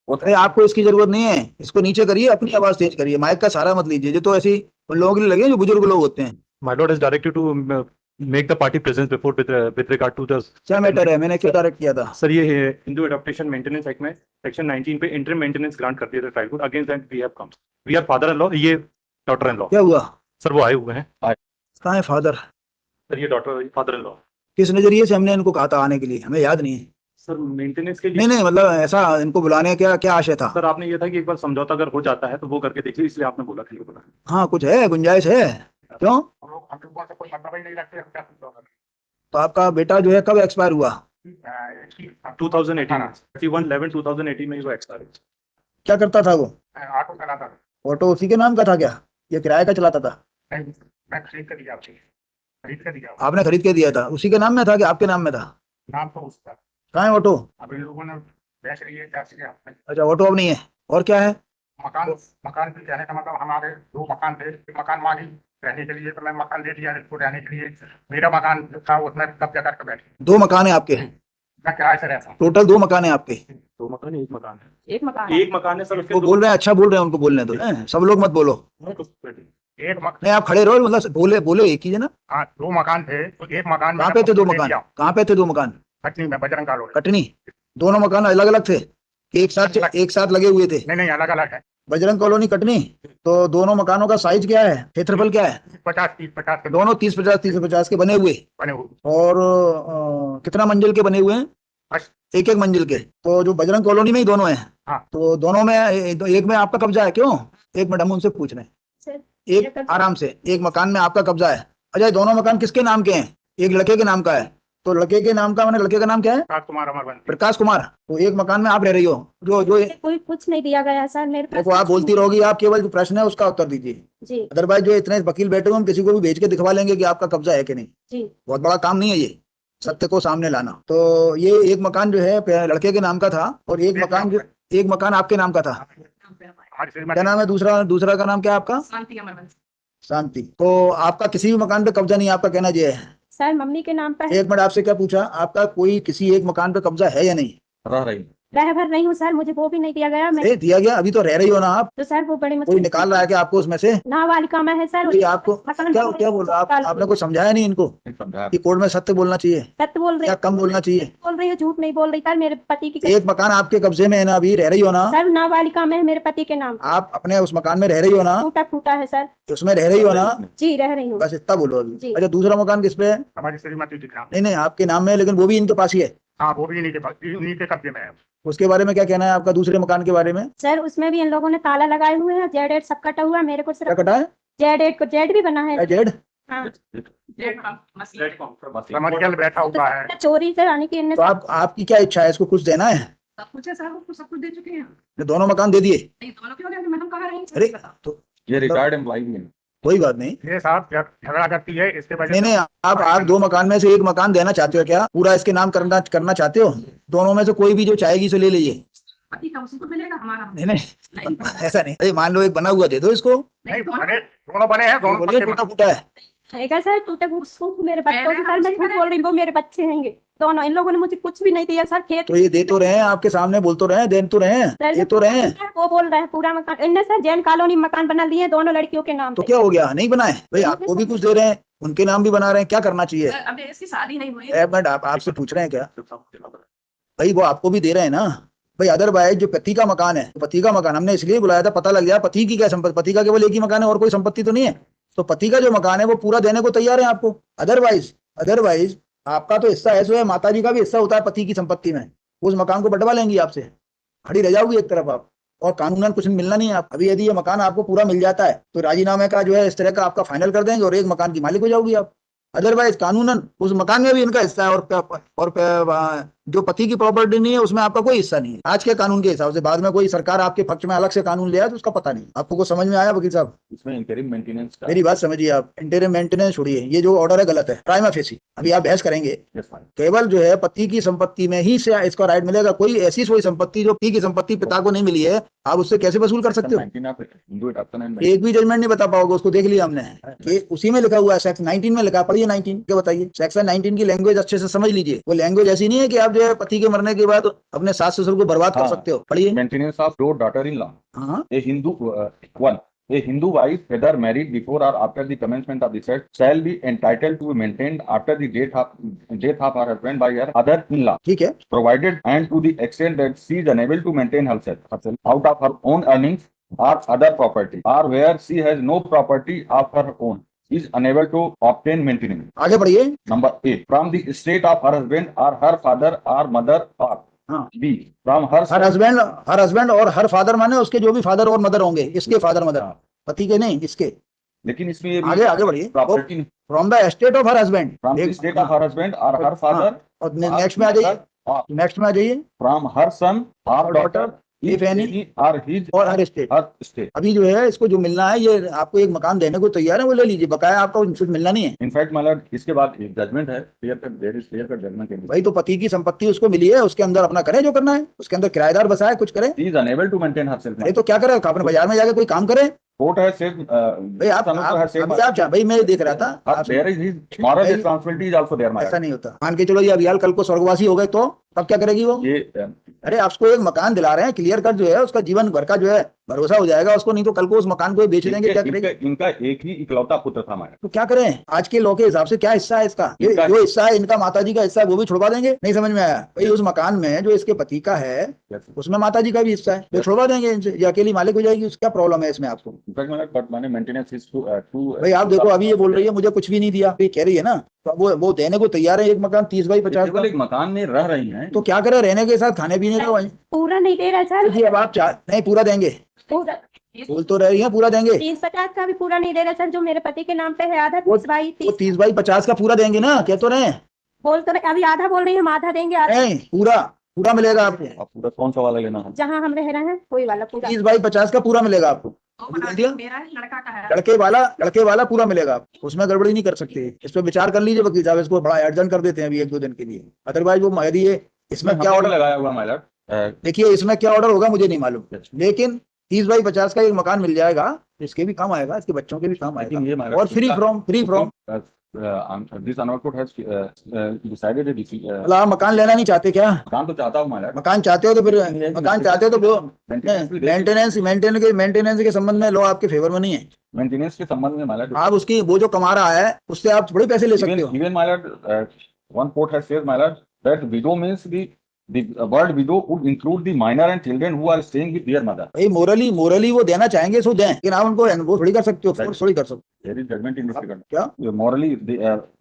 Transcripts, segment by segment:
अरे आपको इसकी जरूरत नहीं है, इसको नीचे करिए, अपनी आवाज तेज करिए, माइक का सहारा मत लीजिए। ये तो ऐसे ही उन लोगों के लिए लगे जो बुजुर्ग लोग होते हैं। My lord has directed to make the party presence before with regard to the क्या मैटर है, मैंने क्या डायरेक्ट किया था? सर ये हिंदू एडॉप्टेशन मेंटेनेंस एक्ट में सेक्शन 19 पे इंटरम मेंटेनेंस ग्रांट कर दिया था ट्राइब को। Against that we have come. We are father in law, ये डॉटर इन लॉ। क्या हुआ? सर वो आए हुए हैं। कहाँ है फादर? सर ये डॉटर फादर इन लॉ। किस नजरिए से हमने इनको कहा था आने के लिए, हमें याद नहीं है। सर मेंटेनेंस के लिए नहीं नहीं, मतलब ऐसा इनको बुलाने का क्या क्या आशय था? सर आपने ये था कि एक बार समझौता अगर हो जाता है तो वो करके देखिए, इसलिए आपने बोला कि बोला। हाँ, कुछ है, गुंजाइश है। क्यों? कोई मतलब ही नहीं रखते, हम क्या समझौता करें? तो आपका बेटा जो है कब एक्सपायर हुआ? 2018 31/11/2018 में वो एक्सपायर हुआ। क्या करता था वो? ऑटो चलाता था। ऑटो उसी के नाम का था क्या, या किराए का चलाता था? नहीं, मैं खरीद कर दिया आपसे, खरीद कर दिया। आपने खरीद के दिया था, उसी के नाम में था कि आपके नाम में था? नाम तो उसका। कहाँ है ऑटो? अब इन लोगों ने बेच रही है, टैक्स लिया आपने। अच्छा, ऑटो अब नहीं है। और क्या है? मकान, मकान भी कहने का मतलब हमारे 2 मकान थे, एक मकान मांगी रहने के लिए, तो मैं मकान दे दिया इसको रहने के लिए। मेरा मकान जो था उसमें कब्जा करके बैठे। 2 मकान है आपके? मैं किराए से रहता हूँ। टोटल 2 मकान है आपके? 2 मकान, एक मकान है। एक मकान एक मकान है सर, उसके वो बोल रहे हैं, अच्छा बोल रहे हैं, उनको बोलने दो। सब लोग मत बोलो। एक मकान, नहीं, आप खड़े रहो, मतलब बोले बोले एक ही है ना। हाँ 2 मकान थे, तो एक मकान कहाँ पे थे 2 मकान? कहाँ पे थे 2 मकान? कटनी में, बजरंग कॉलोनी। कटनी? दोनों मकान अलग अलग थे कि एक साथ लगे हुए थे? नहीं नहीं, अलग अलग है। बजरंग कॉलोनी कटनी। तो दोनों मकानों का साइज क्या है, क्षेत्रफल क्या है? 50-30 के दोनों 30-50 के बने हुए? बने हुए। और कितना मंजिल के बने हुए हैं? बस। एक एक मंजिल के। तो जो बजरंग कॉलोनी में ही दोनों हैं? हाँ। तो दोनों में एक में आपका कब्जा है क्यों? एक मिनट, हम उनसे पूछ रहे हैं। सर, एक आराम से, एक मकान में आपका कब्जा है। अच्छा, दोनों मकान किसके नाम के हैं? एक लड़के के नाम का है। तो लड़के के नाम का, मैंने लड़के का नाम क्या है? प्रकाश कुमार अमरवंशी। प्रकाश कुमार। तो एक मकान में आप रह रही हो, जो जो मुझे कोई कुछ नहीं दिया गया सर, मेरे पास देखो, आप कुछ बोलती नहीं। रहोगी, आप केवल जो प्रश्न है उसका उत्तर दीजिए। जी अदरवाइज जो इतने वकील बैठे हुए, हम किसी को भी भेज के दिखवा लेंगे कि आपका कब्जा है कि नहीं। जी। बहुत बड़ा काम नहीं है ये, सत्य को सामने लाना। तो ये एक मकान जो है लड़के के नाम का था, और एक मकान आपके नाम का था। हमारी क्या श्रीमती नाम है दूसरा का नाम क्या है आपका? शांति अमरवंशी। शांति। तो आपका किसी भी मकान पे कब्जा नहीं, आपका कहना ये है? सर मम्मी के नाम पर है। एक मिनट, आपसे क्या पूछा, आपका कोई किसी एक मकान पे कब्जा है या नहीं? रह भर नहीं हूँ सर, मुझे वो भी नहीं दिया गया। मैं दिया गया, अभी तो रह रही हो ना आप। तो सर वो बड़ी कोई मुश्किल निकाल रहा है कि आपको उसमें से? नाबालिका में है सर। कोई आपको क्या बोल रहा है? आपने कुछ समझाया नहीं इनको कि कोर्ट में सत्य बोलना चाहिए सत्य बोल रही या कम बोलना चाहिए? बोल रही हूँ, झूठ नहीं बोल रही सर। मेरे पति की एक मकान आपके कब्जे में है ना, अभी रह रही हो ना? सर नाबालिका में है मेरे पति के नाम। आप अपने उस मकान में रह रही हो ना? टूटा फूटा है सर। उसमें रह रही हो ना? जी रह रही हूँ। बस इतना बोलो अभी। जी। अच्छा, दूसरा मकान किस पे है? हमारी श्रीमती जी का। नहीं नहीं, आपके नाम में है, लेकिन वो भी इनके पास ही है। हाँ, वो भी इन्हीं के पास, इन्हीं के कब्जे में है। उसके बारे में क्या कहना है आपका, दूसरे मकान के बारे में? सर उसमें भी इन लोगों ने ताला लगाए हुए हैं, जेड सब कटा हुआ है। मेरे को क्या सिर्फ कटा है? जेड को जेड भी बना है। जेड? हाँ। कमर्शियल बैठा हुआ है। चोरी से आने की इनने तो आपकी क्या इच्छा है, इसको कुछ देना है? सब कुछ है सर, उसको सब कुछ दे चुके हैं। ये दोनों मकान दे दिए? नहीं दोनों क्यों नहीं, मैडम कहाँ रही? अरे तो ये रिटायर्ड एम्प्लॉय है। कोई बात नहीं। ये साहब झगड़ा करती है, इसके वजह नहीं से। नहीं, आप 2 मकान में से एक मकान देना चाहते हो क्या, पूरा इसके नाम करना चाहते हो? दोनों में से कोई भी जो चाहेगी सो ले लीजिए। पति का उसी को मिलेगा हमारा। नहीं नहीं, ऐसा नहीं। अरे मान लो एक बना हुआ दे दो इसको। नहीं बने, दोनों बने हैं, दोनों बोलिए, पक्के टूटा फूटा है। है सर टूटे फूटे मेरे बच्चों की सर, मैं झूठ बोल रही हूँ, वो मेरे बच्चे हैंगे दोनों। इन लोगों ने मुझे कुछ भी नहीं दिया सर। खेत तो ये दे तो रहे हैं आपके सामने, बोल तो रहे हैं, दे तो रहे हैं, ये तो रहे हैं। वो बोल रहे हैं पूरा मकान इनने सर जैन कॉलोनी मकान बना लिए दोनों लड़कियों के नाम तो पे। क्या हो गया, नहीं बनाए भाई? आपको भी कुछ दे रहे हैं, उनके नाम भी बना रहे हैं, क्या करना चाहिए? अभी इसकी शादी नहीं हुई। एक मिनट, आपसे पूछ रहे हैं क्या भाई? वो आपको भी दे रहे हैं ना भाई। अदरवाइज जो पति का मकान है, पति का मकान हमने इसलिए बुलाया था, पता लग गया पति की क्या संपत्ति। पति का केवल एक ही मकान है और कोई संपत्ति तो नहीं है। तो पति का जो मकान है वो पूरा देने को तैयार है आपको। अदरवाइज आपका तो हिस्सा है, सो है, माता जी का भी हिस्सा होता है पति की संपत्ति में। उस मकान को बंटवा लेंगी आपसे, खड़ी रह जाओगी एक तरफ आप, और कानूनन कुछ मिलना नहीं है आप। अभी यदि ये मकान आपको पूरा मिल जाता है तो राजीनामे का जो है इस तरह का आपका फाइनल कर देंगे और एक मकान की मालिक हो जाओगी आप। अदरवाइज कानूनन उस मकान में भी इनका हिस्सा है, और जो पति की प्रॉपर्टी नहीं है उसमें आपका कोई हिस्सा नहीं है आज के कानून के हिसाब से। बाद में कोई सरकार आपके पक्ष में अलग से कानून ले आए तो उसका पता नहीं। आपको कुछ समझ में आया वकील साहब? इसमें इंटरिम मेंटेनेंस का मेरी बात समझिए आप, इंटरिम मेंटेनेंस छोड़िए, ये जो ऑर्डर है गलत है, प्राइमा फेसी। अभी आप बहस करेंगे, केवल जो है पति की संपत्ति में ही से इसका राइट मिलेगा। कोई ऐसी संपत्ति जो पति की संपत्ति पिता को नहीं मिली है, आप उससे कैसे वसूल कर सकते हो? एक भी जजमेंट नहीं बता पाओगे, उसको देख लिया हमने कि उसी में लिखा हुआ है, सेक्शन 19 में लिखा है। पढ़िए 19 क्या बताइए, सेक्शन 19 की लैंग्वेज अच्छे से समझ लीजिए। वो लैंग्वेज ऐसी नहीं है कि आप जो है पति के मरने के बाद अपने सास ससुर को बर्बाद कर हाँ। सकते हो, पढ़िए। Maintenance of your daughter-in-law. हाँ A Hindu one. A Hindu wife, whether married before or after the commencement of the sex, shall be entitled to be maintained after the death of her husband by her other-in-law, ठीक है, provided and to the extent that she is unable to maintain herself out of her own earnings or other property, or where she has no property of her own, is unable to obtain maintenance. आगे बढ़िए। Number A, from the estate of her husband or her father or mother, or हाँ, B, from her her husband और her father माने उसके जो भी father और mother होंगे, इसके फादर मदर, हाँ। पति के नहीं, इसके। लेकिन इसमें ये आगे बढ़िए। Property from the estate of her husband, from the state of her husband और हर फादर, और नेक्स्ट में आ जाइए, नेक्स्ट में आ जाइए, फ्रॉम हर सन और डॉटर if any, और हिज और हर स्टेट। हर स्टेट। अभी जो है इसको जो मिलना है, ये आपको एक मकान देने को तैयार है, वो ले लीजिए, बकाया आपको कुछ मिलना नहीं है। इनफैक्ट मतलब इसके बाद एक जजमेंट है, क्लियर कट जजमेंट है। भाई तो पति की संपत्ति उसको मिली है, उसके अंदर अपना करे जो करना है, उसके अंदर किराएदार बसाए, कुछ करे। He is unable to maintain herself. अरे तो क्या करे, अपने बाजार में जाके कोई काम करे। कोर्ट है सिर्फ भाई भाई मैं देख रहा था, there is his moral responsibility is also there. ऐसा नहीं होता। मान के चलो ये अभियाल कल को स्वर्गवासी हो गए तो तब क्या करेगी वो? ये अरे आपको एक मकान दिला रहे हैं, क्लियर कट जो है उसका जीवन भर का जो है भरोसा हो जाएगा उसको, नहीं तो कल को उस मकान को बेच देंगे, क्या करेंगे? इनका एक ही इकलौता पुत्र था हमारा, तो क्या करें? आज के लॉ के हिसाब से क्या हिस्सा है इसका? जो हिस्सा है इनका माताजी का हिस्सा है वो भी छुड़वा देंगे? नहीं समझ में आया? भाई उस मकान में जो इसके पति का है उसमें माताजी का भी हिस्सा है, वो छुड़वा देंगे इनसे, ये अकेली मालिक हो जाएगी। उसका प्रॉब्लम है इसमें आपको? बट मैंने मेंटेनेंस इज टू भाई आप देखो अभी ये बोल रही है मुझे कुछ भी नहीं दिया, ये कह रही है ना, तो वो देने को तैयार है एक मकान 30 बाई 50 का। एक मकान में रह रही हैं तो क्या करे, रहने के साथ खाने पीने का वही पूरा नहीं दे रहा सर। जी। अब आप नहीं पूरा देंगे, पूरा बोल तो रही है पूरा देंगे। 30-50 का भी पूरा नहीं दे रहा सर, जो मेरे पति के नाम पे है आधा। 30 बाई 30 30 बाई 50 का पूरा देंगे ना, कह तो रहे। बोल तो रहे, अभी आधा बोल रही है, हम आधा देंगे, आधा नहीं पूरा मिलेगा आपको। आप पूरा कौन सा वाला लेना है? जहाँ हम रह रहे हैं वही वाला पूरा। 30 बाई 50 का पूरा मिलेगा आपको। मेरा लड़का का है, लड़के वाला पूरा मिलेगा आपको, उसमें गड़बड़ी नहीं कर सकते। इस पर विचार कर लीजिए वकील साहब, इसको बड़ा अर्जेंट कर देते हैं अभी 1-2 दिन के लिए। अदरवाइज वो यदि इसमें क्या ऑर्डर लगाया हुआ माइलर, देखिए इसमें क्या ऑर्डर होगा मुझे नहीं मालूम, लेकिन 30 बाई 50 का एक मकान मिल जाएगा, इसके भी काम आएगा, इसके बच्चों के भी काम आएगा, और free from this Anwar court has decided मतलब आप मकान लेना नहीं चाहते क्या? मकान तो चाहता हूं माइलर। मकान चाहते हो तो फिर मकान चाहते हो तो वो मेंटेनेंस के संबंध में लॉ आपके फेवर में नहीं है। मेंटेनेंस के संबंध में माइलर आप उसकी वो जो कमा रहा है उससे आप थोड़े पैसे ले सकते हो। Even Mylar one court has said Mylar that widow means the word widow would include the minor and children who are staying with their mother. भाई मोरली वो देना चाहेंगे सो दें, लेकिन आप उनको वो थोड़ी कर सकते हो, फोर्स थोड़ी कर सकते हो। There is judgment in this regard. क्या Morally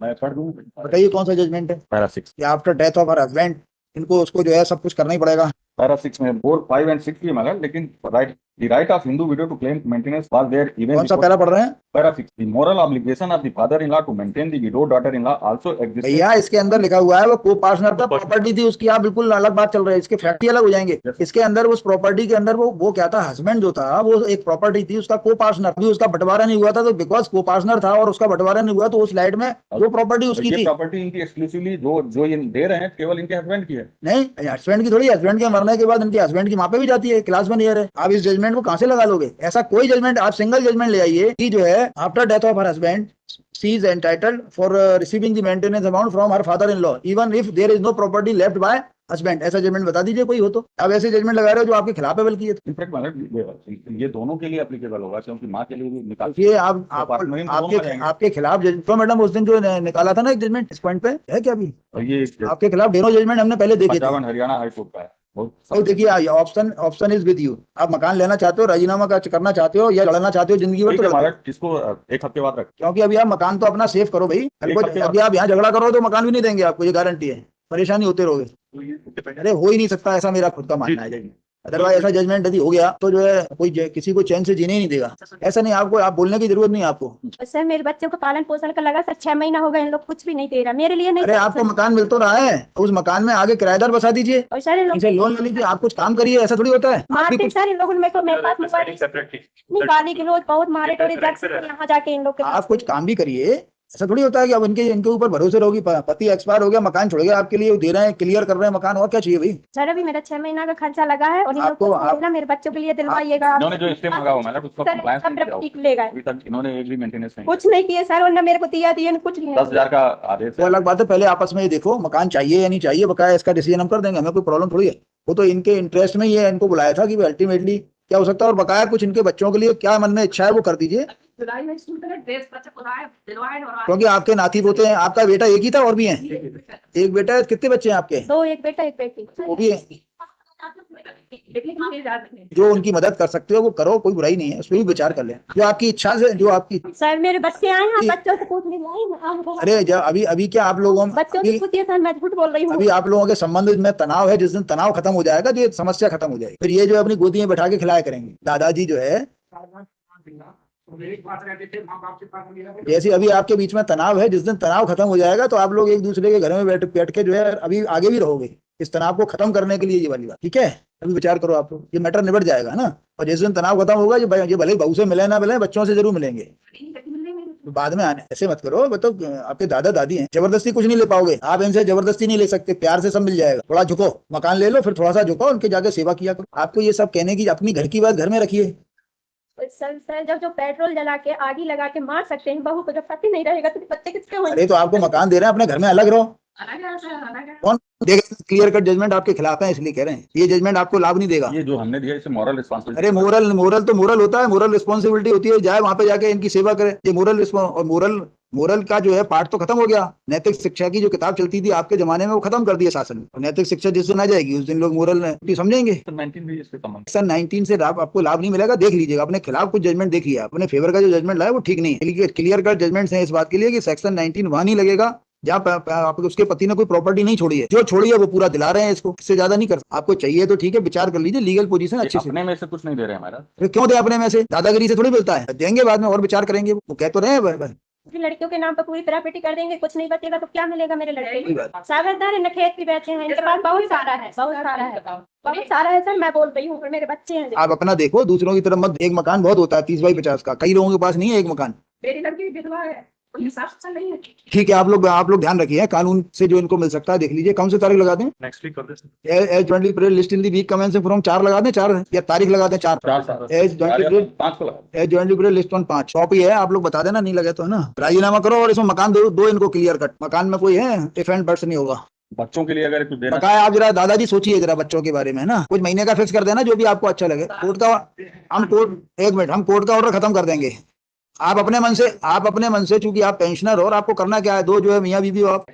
मैं पढ़ दूं? बताइए कौन सा जजमेंट है? Para 6. After death of her husband इनको उसको जो है सब कुछ करना ही पड़ेगा। Para 6 में 4, 5 and 6 की माइलर, लेकिन the right of Hindu widow to claim maintenance was there even कौन सा before. पहला पढ़ रहे हैं? Para 6. The moral obligation of the father-in-law to maintain the widowed daughter-in-law also existed. भैया इसके अंदर लिखा हुआ है वो को पार्टनर था, प्रॉपर्टी थी उसकी, आप बिल्कुल अलग बात चल रही है, इसके फैक्ट ही अलग हो जाएंगे। इसके अंदर उस प्रॉपर्टी के अंदर वो क्या था, हस्बैंड जो था वो एक प्रॉपर्टी थी उसका को पार्टनर, भी उसका बंटवारा नहीं हुआ था, तो बिकॉज को पार्टनर था और उसका बंटवारा नहीं हुआ तो उस लाइट में वो प्रॉपर्टी उसकी ये थी। प्रॉपर्टी इनकी एक्सक्लूसिवली जो ये दे रहे हैं केवल इनके हस्बैंड की है। नहीं हस्बैंड की थोड़ी, हस्बैंड के मरने के बाद इनके हस्बैंड की माँ पे भी जाती है, क्लास में नहीं है। आप इस जजमेंट को कहां से लगा लोगे? ऐसा कोई जजमेंट, आप सिंगल जजमेंट ले आइए कि जो है after death of her husband she is entitled for receiving the maintenance amount from her father-in-law even if there is no property left by husband। ऐसा जजमेंट बता दीजिए कोई हो तो। अब ऐसे जजमेंट लगा रहे हो जो आपके खिलाफ है बल्कि इनफैक्ट मतलब ये दोनों के लिए एप्लीकेबल होगा, क्योंकि माँ के लिए भी निकाल ये आपके खिलाफ तो मैडम उस दिन जो निकाला था ना एक जजमेंट इस पॉइंट पे है क्या? अभी ये आपके खिलाफ दोनों जजमेंट हमने पहले देखे थे। पंजाब हरियाणा हाई कोर्ट का है। और देखिए ऑप्शन इज विद यू, आप मकान लेना चाहते हो, राजीनामा करना चाहते हो या लड़ना चाहते हो जिंदगी भर, तो इसको एक हफ्ते बाद रख, क्योंकि अभी आप मकान तो अपना सेव करो भाई, अभी आप यहाँ झगड़ा करो तो मकान भी नहीं देंगे आपको, ये गारंटी है, परेशानी होते रहोगे। अरे हो ही नहीं सकता, ऐसा मेरा खुद का मानना है। अदरवाइज ऐसा जजमेंट यदि हो गया तो जो है कोई किसी को चैन से जीने ही नहीं देगा। ऐसा नहीं, आपको आप बोलने की जरूरत नहीं है आपको। सर मेरे बच्चों को पालन पोषण का लगा सर 6 महीना हो गए, इन लोग कुछ भी नहीं दे रहा मेरे लिए। नहीं अरे आपको मकान मिल तो रहा है, उस मकान में आगे किराएदार बसा दीजिए और सर इन इनसे लोन ले लीजिए, आप कुछ काम करिए, ऐसा थोड़ी होता है। मारते सर इन लोगों ने मेरे पास मोबाइल सेपरेटली निकाली के रोज बहुत मारे टोरे जग से यहाँ जाके इन लोग के आप कुछ काम भी करिए, ऐसा थोड़ी होता है कि अब इनके इनके ऊपर भरोसे रहोगी। पति एक्सपायर हो गया, मकान छोड़ गया आपके लिए, वो दे रहे हैं, क्लियर कर रहे हैं मकान, और क्या चाहिए भाई? सर अभी मेरा 6 महीना का खर्चा लगा है, और इन लोग आपको- को आप- ना मेरे बच्चों के लिए दिलवाइएगा आप। इन्होंने जो स्टे मांगा हुआ मैडम उसका सर compliance सब नहीं किया ठीक ले गए, अभी तक इन्होंने एक भी मेंटेनेंस नहीं कुछ नहीं किए सर, और ना मेरे को दिया दिए, कुछ नहीं 10,000 का आदेश वो है। अलग बात है, पहले आपस में ये देखो मकान चाहिए या नहीं चाहिए, बकाया इसका डिसीजन हम कर देंगे, हमें कोई प्रॉब्लम थोड़ी है। वो तो इनके इंटरेस्ट में ये इनको बुलाया था कि अल्टीमेटली क्या हो सकता है, और बकाया कुछ इनके बच्चों के लिए क्या मन में इच्छा है वो कर दीजिए, जुलाई में स्कूल का ड्रेस बच्चे को दिलवाए और क्योंकि आपके नाती पोते हैं। आपका बेटा एक ही था और भी है? एक बेटा है, कितने बच्चे हैं आपके? 2, एक बेटा एक बेटी। वो भी है। देखने जो उनकी मदद कर सकते हो वो करो, कोई बुराई नहीं है, उस पर भी विचार कर लें, जो आपकी इच्छा से, जो आपकी। सर मेरे बच्चे आए हैं, बच्चों से पूछ नहीं, अरे जब अभी अभी क्या आप लोगों बच्चों से अभी पूछिए सर, मैं झूठ बोल रही हूँ। अभी आप लोगों के संबंध में तनाव है, जिस दिन तनाव खत्म हो जाएगा तो ये समस्या खत्म हो जाएगी, फिर ये जो अपनी गोदी में बैठा के खिलाया करेंगे। दादाजी जो है, मेरे पास रहते थे, माँ बाप के पास नहीं रहते थे। जैसे अभी आपके बीच में तनाव है, जिस दिन तनाव खत्म हो जाएगा तो आप लोग एक दूसरे के घर में बैठ बैठ के जो है अभी आगे भी रहोगे, इस तनाव को खत्म करने के लिए ये वाली बात, ठीक है? अभी विचार करो आप लोग, ये मैटर निबट जाएगा ना। और जिस दिन तनाव खत्म होगा, ये भले बहू से मिले ना मिले, बच्चों से जरूर मिलेंगे। तो बाद में आने ऐसे मत करो, मतलब आपके दादा दादी हैं, जबरदस्ती कुछ नहीं ले पाओगे आप, इनसे जबरदस्ती नहीं ले सकते, प्यार से सब मिल जाएगा। थोड़ा झुको, मकान ले लो, फिर थोड़ा सा झुको, उनके जाके सेवा किया करो। आपको ये सब कहने की, अपनी घर की बात घर में रखिए। सर जब जो पेट्रोल जला के आगी लगा के मार सकते हैं बहू को, जब पति नहीं रहेगा तो बच्चे किसके होंगे? अरे तो आपको मकान दे रहे हैं, अपने घर में अलग रहो। कौन देगा? क्लियर कट जजमेंट आपके खिलाफ है, इसलिए कह रहे हैं, ये जजमेंट आपको लाभ नहीं देगा। ये जो हमने दिया इसे मॉरल रिस्पॉन्सिबिलिटी। अरे मोरल मोरल तो मोरल होता है, मोरल रिस्पॉन्सिबिलिटी होती है, जाए वहां पे जाके इनकी सेवा करे, ये मोरल और मोरल का जो है पार्ट तो खत्म हो गया। नैतिक शिक्षा की जो किताब चलती थी आपके जमाने में, वो खत्म कर दिया शासन ने। नैतिक शिक्षा जिस दिन आ जाएगी उस दिन लोग मोरल समझेंगे। 19 भी इससे कम सेक्शन 19 से आपको लाभ नहीं मिलेगा, देख लीजिएगा, अपने खिलाफ कुछ जजमेंट देख लिया, अपने फेवर का जो जजमेंट लाया वो ठीक नहीं है। क्लियर कट जजमेंट है इस बात के लिए कि सेक्शन 19 वहां नहीं लगेगा जहाँ आप उसके पति ने कोई प्रॉपर्टी नहीं छोड़ी है, जो छोड़ी है वो पूरा दिला रहे हैं इसको, इससे ज्यादा नहीं कर सकते। आपको चाहिए तो ठीक है, विचार कर लीजिए, लीगल पोजीशन अच्छी से। अपने में से कुछ नहीं दे रहे हमारा। फिर क्यों दे अपने में से? दादागिरी से थोड़ी मिलता है, देंगे बाद में और विचार करेंगे, वो कह तो रहे हैं। लड़कियों के नाम पर पूरी प्रॉपर्टी कर देंगे, कुछ नहीं बचेगा तो क्या मिलेगा मेरे लड़के कोई को? बात सागरदार है, खेत भी बैठे हैं, इनके पास बहुत सारा है, बहुत सारा है सर, मैं बोल रही हूँ, मेरे बच्चे हैं। आप अपना देखो, दूसरों की तरफ मत। एक मकान बहुत होता है 30 बाई 50 का, कई लोगों के पास नहीं है एक मकान। मेरी लड़की विधवा है, कोई हिसाब से नहीं है। ठीक है, आप लोग ध्यान रखिए, कानून से जो इनको मिल सकता है देख लीजिए। कौन सी तारीख लगा दें? नेक्स्ट वीक कर दे। As jointly period list in the week commencing from 4 लगा दें, 4 या तारीख लगा दें 4। 4 एज जॉइंटली पीरियड 5 को लगा। As jointly period list on 5 copy है, आप लोग बता देना, नहीं लगे तो है ना। राजीनामा करो और इसमें मकान दो इनको क्लियर कट। मकान में कोई है इफ एंड बट्स नहीं होगा। बच्चों के लिए अगर कुछ देना बकाया आप जरा दादाजी सोचिए जरा बच्चों के बारे में, है ना, कुछ महीने का फिक्स कर देना, जो भी आपको अच्छा लगे। कोर्ट का हम कोर्ट का ऑर्डर खत्म कर देंगे। आप अपने मन से चूंकि आप पेंशनर हो और आपको करना क्या है, दो जो है मियाँ बीवी हो आप।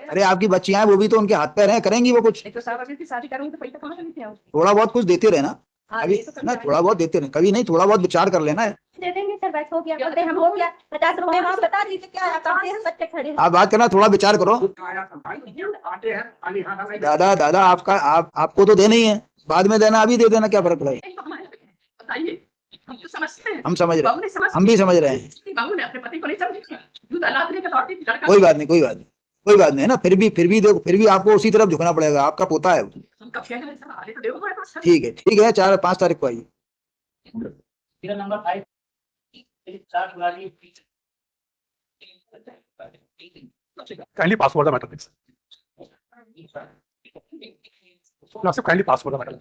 अरे आपकी बच्चियां हैं, वो भी तो उनके हाथ पैर हैं, करेंगी वो कुछ। एक तो साहब अभी की शादी करूंगी तो पैसा कहाँ से लेते आओ? थोड़ा बहुत कुछ देते रहे ना, हाँ, अभी ये तो ना करना थोड़ा बहुत देते रहे, कभी नहीं, थोड़ा बहुत विचार कर लेना है। दे देंगे सर, बस हो गया, बोलते हम हो गया 50 रुपए आप बता दीजिए क्या करते हैं, बच्चे खड़े हैं। आप बात करना, थोड़ा विचार करो। आते हैं खाली हाथ में। दादा आपको तो देना ही है, बाद में देना, अभी दे देना, क्या फर्क पड़ेगा? एक तो हमारे बताइए, हम तो समझते हैं, हम समझ रहे बहू हैं, ने समझ, हम भी समझ रहे हैं। बहू ने अपने पति को नहीं समझी, दूध अलाद लेकर लौटी थी, लड़का कोई बात नहीं, कोई बात नहीं है ना, फिर भी देखो, फिर भी आपको उसी तरफ झुकना पड़ेगा, आपका पोता है वो। हम कब कह रहे हैं आले तो देखो हमारे पास। ठीक है 4-5 तारीख को आइए। नंबर 5 चार्ट वाली Kindly pass over the matter, please. Now, kindly pass over the matter.